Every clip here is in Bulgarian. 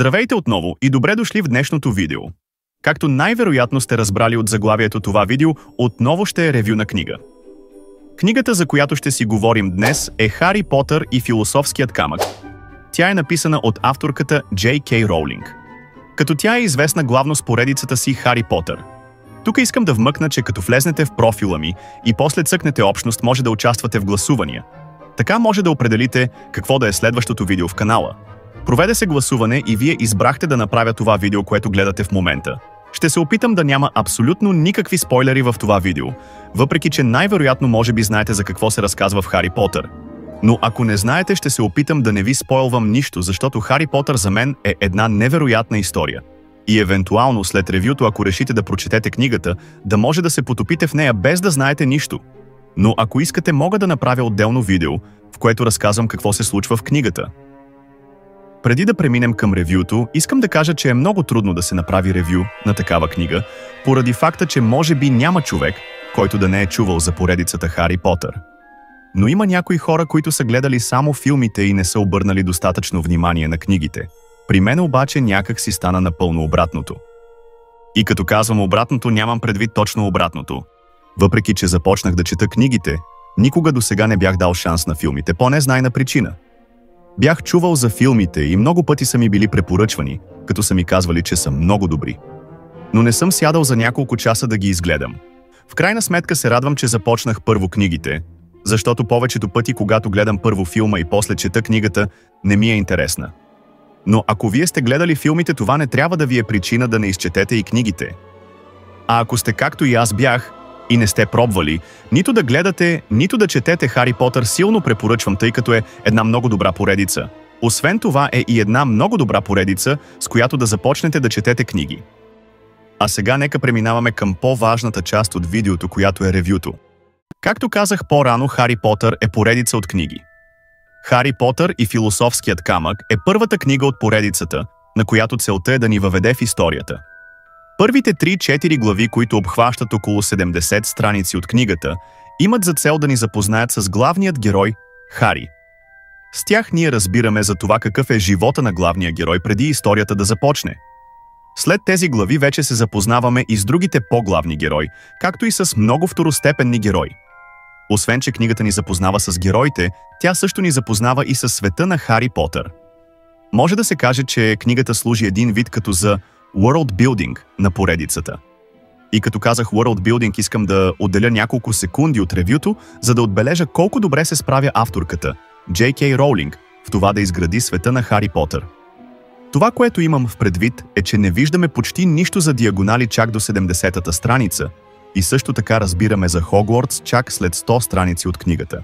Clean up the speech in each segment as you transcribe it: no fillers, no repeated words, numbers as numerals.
Здравейте отново и добре дошли в днешното видео. Както най-вероятно сте разбрали от заглавието, това видео отново ще е ревю на книга. Книгата, за която ще си говорим днес, е Хари Потър и философският камък. Тя е написана от авторката Джей Кей Роулинг. Като тя е известна главно с поредицата си Хари Потър. Тук искам да вмъкна, че като влезнете в профила ми и после цъкнете общност, може да участвате в гласувания. Така може да определите какво да е следващото видео в канала. Проведе се гласуване и вие избрахте да направя това видео, което гледате в момента. Ще се опитам да няма абсолютно никакви спойлери в това видео, въпреки че най-вероятно може би знаете за какво се разказва в Хари Потър. Но ако не знаете, ще се опитам да не ви спойлвам нищо, защото Хари Потър за мен е една невероятна история. И евентуално след ревюто, ако решите да прочетете книгата, да може да се потопите в нея без да знаете нищо. Но ако искате, мога да направя отделно видео, в което разказвам какво се случва в книгата. Преди да преминем към ревюто, искам да кажа, че е много трудно да се направи ревю на такава книга, поради факта, че може би няма човек, който да не е чувал за поредицата Хари Потър. Но има някои хора, които са гледали само филмите и не са обърнали достатъчно внимание на книгите. При мен обаче някак си стана напълно обратното. И като казвам обратното, нямам предвид точно обратното. Въпреки че започнах да чета книгите, никога досега не бях дал шанс на филмите, по незнайна причина. Бях чувал за филмите и много пъти са ми били препоръчвани, като са ми казвали, че са много добри. Но не съм сядал за няколко часа да ги изгледам. В крайна сметка се радвам, че започнах първо книгите, защото повечето пъти, когато гледам първо филма и после чета книгата, не ми е интересна. Но ако вие сте гледали филмите, това не трябва да ви е причина да не изчетете и книгите. А ако сте както и аз бях, и не сте пробвали, нито да гледате, нито да четете Хари Потър, силно препоръчвам, тъй като е една много добра поредица. Освен това е и една много добра поредица, с която да започнете да четете книги. А сега нека преминаваме към по-важната част от видеото, която е ревюто. Както казах по-рано, Хари Потър е поредица от книги. Хари Потър и философският камък е първата книга от поредицата, на която целта е да ни въведе в историята. Първите 3-4 глави, които обхващат около 70 страници от книгата, имат за цел да ни запознаят с главният герой – Хари. С тях ние разбираме за това какъв е живота на главния герой преди историята да започне. След тези глави вече се запознаваме и с другите по-главни герои, както и с много второстепенни герои. Освен че книгата ни запознава с героите, тя също ни запознава и с света на Хари Потър. Може да се каже, че книгата служи един вид като за world building на поредицата. И като казах world building, искам да отделя няколко секунди от ревюто, за да отбележа колко добре се справя авторката Джей Кей Роулинг в това да изгради света на Хари Потър. Това, което имам в предвид, е, че не виждаме почти нищо за диагонали чак до 70-та страница и също така разбираме за Хогвартс чак след 100 страници от книгата.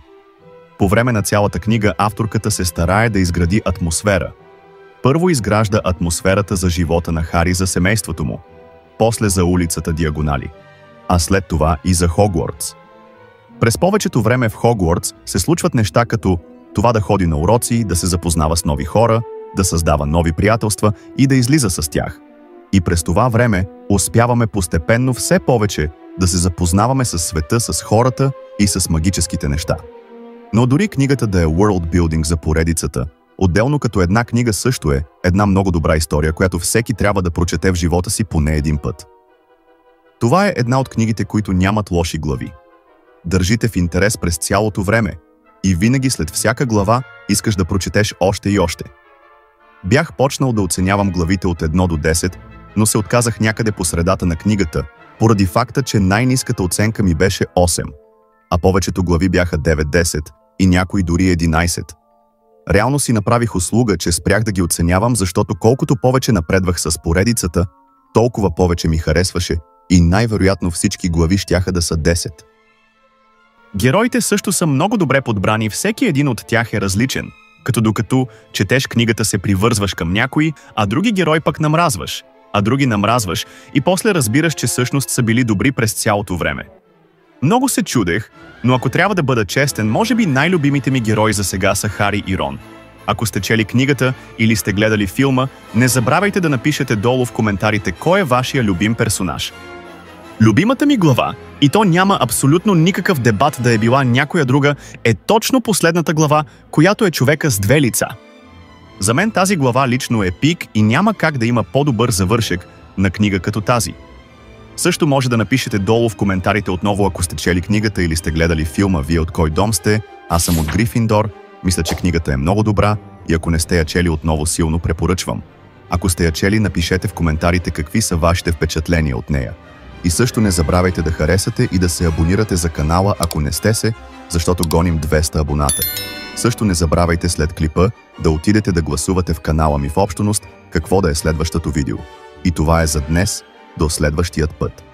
По време на цялата книга авторката се старае да изгради атмосфера. Първо изгражда атмосферата за живота на Хари, за семейството му, после за улицата Диагонали, а след това и за Хогвартс. През повечето време в Хогвартс се случват неща като това да ходи на уроци, да се запознава с нови хора, да създава нови приятелства и да излиза с тях. И през това време успяваме постепенно все повече да се запознаваме с света, с хората и с магическите неща. Но дори книгата да е world building за поредицата, отделно като една книга също е една много добра история, която всеки трябва да прочете в живота си поне един път. Това е една от книгите, които нямат лоши глави. Държите в интерес през цялото време и винаги след всяка глава искаш да прочетеш още и още. Бях почнал да оценявам главите от 1 до 10, но се отказах някъде по средата на книгата, поради факта, че най-ниската оценка ми беше 8, а повечето глави бяха 9-10 и някои дори 11. Реално си направих услуга, че спрях да ги оценявам, защото колкото повече напредвах с поредицата, толкова повече ми харесваше и най-вероятно всички глави щяха да са 10. Героите също са много добре подбрани, всеки един от тях е различен, като докато четеш книгата се привързваш към някой, а други герои пък намразваш, а други намразваш и после разбираш, че всъщност са били добри през цялото време. Много се чудех, но ако трябва да бъда честен, може би най-любимите ми герои за сега са Хари и Рон. Ако сте чели книгата или сте гледали филма, не забравяйте да напишете долу в коментарите кой е вашия любим персонаж. Любимата ми глава, и то няма абсолютно никакъв дебат да е била някоя друга, е точно последната глава, която е човека с две лица. За мен тази глава лично е пик и няма как да има по-добър завършек на книга като тази. Също може да напишете долу в коментарите отново, ако сте чели книгата или сте гледали филма «Вие от кой дом сте?», аз съм от Грифиндор, мисля, че книгата е много добра и ако не сте я чели, отново силно препоръчвам. Ако сте я чели, напишете в коментарите какви са вашите впечатления от нея. И също не забравяйте да харесате и да се абонирате за канала, ако не сте се, защото гоним 200 абоната. Също не забравяйте след клипа да отидете да гласувате в канала ми в общност какво да е следващото видео. И това е за днес, до следващият път.